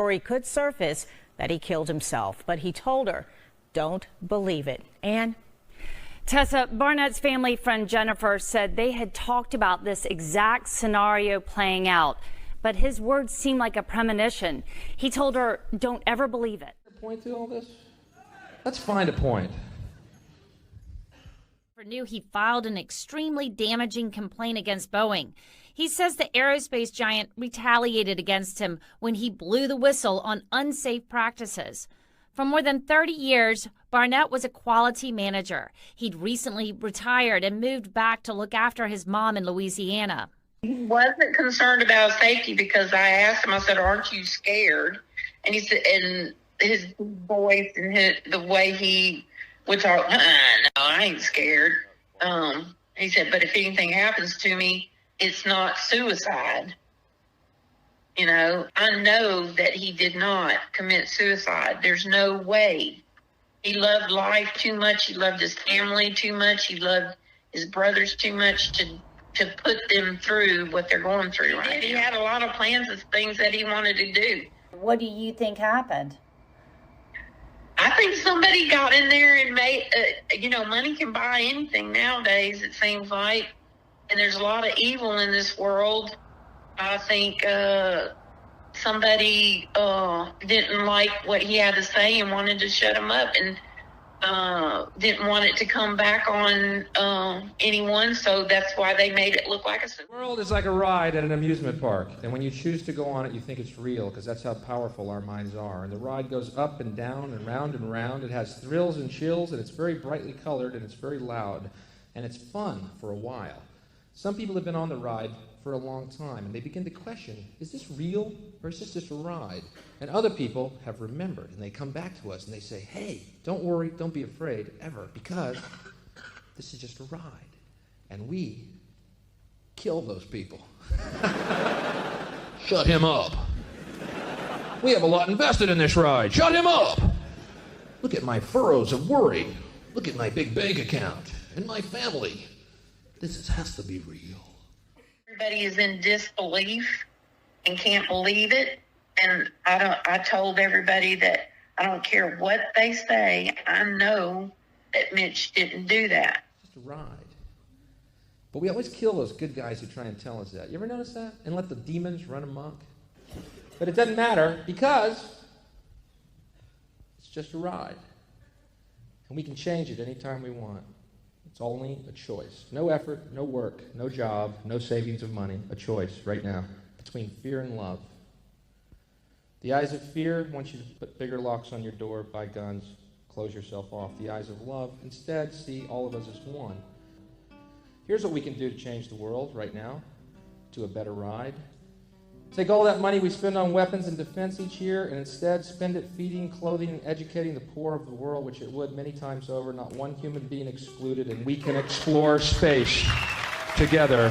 story could surface that he killed himself. But he told her, don't believe it. And Tessa, Barnett's family friend Jennifer said they had talked about this exact scenario playing out, but his words seemed like a premonition. He told her, don't ever believe it. Point to all this? Let's find a point. Knew he filed an extremely damaging complaint against Boeing. He says the aerospace giant retaliated against him when he blew the whistle on unsafe practices. For more than 30 years, Barnett was a quality manager. He'd recently retired and moved back to look after his mom in Louisiana. He wasn't concerned about safety because I asked him, I said, aren't you scared? And he said, and his voice and the way he would talk, no, I ain't scared. He said, but if anything happens to me, it's not suicide. You know, I know that he did not commit suicide. There's no way. He loved life too much. He loved his family too much. He loved his brothers too much to put them through what they're going through right now. He had a lot of plans of things that he wanted to do. What do you think happened? I think somebody got in there and made, money can buy anything nowadays, it seems like. And there's a lot of evil in this world. I think somebody didn't like what he had to say and wanted to shut him up and didn't want it to come back on anyone. So that's why they made it look like a suicide. The world is like a ride at an amusement park. And when you choose to go on it, you think it's real because that's how powerful our minds are. And the ride goes up and down and round and round. It has thrills and chills, and it's very brightly colored, and it's very loud. And it's fun for a while. Some people have been on the ride for a long time, and they begin to question, is this real or is this just a ride? And other people have remembered, and they come back to us and they say, hey, don't worry, don't be afraid, ever, because this is just a ride. And we kill those people. Shut him up. We have a lot invested in this ride. Shut him up. Look at my furrows of worry. Look at my big bank account and my family. Has to be real. Everybody is in disbelief and can't believe it. And I told everybody that I don't care what they say. I know that Mitch didn't do that. It's just a ride. But we always kill those good guys who try and tell us that. You ever notice that? And let the demons run amok? But it doesn't matter because it's just a ride. And we can change it anytime we want. It's only a choice. No effort, no work, no job, no savings of money. A choice right now between fear and love. The eyes of fear want you to put bigger locks on your door, buy guns, close yourself off. The eyes of love instead see all of us as one. Here's what we can do to change the world right now to a better ride. Take all that money we spend on weapons and defense each year and instead spend it feeding, clothing, and educating the poor of the world, which it would many times over, not one human being excluded, and we can explore space together.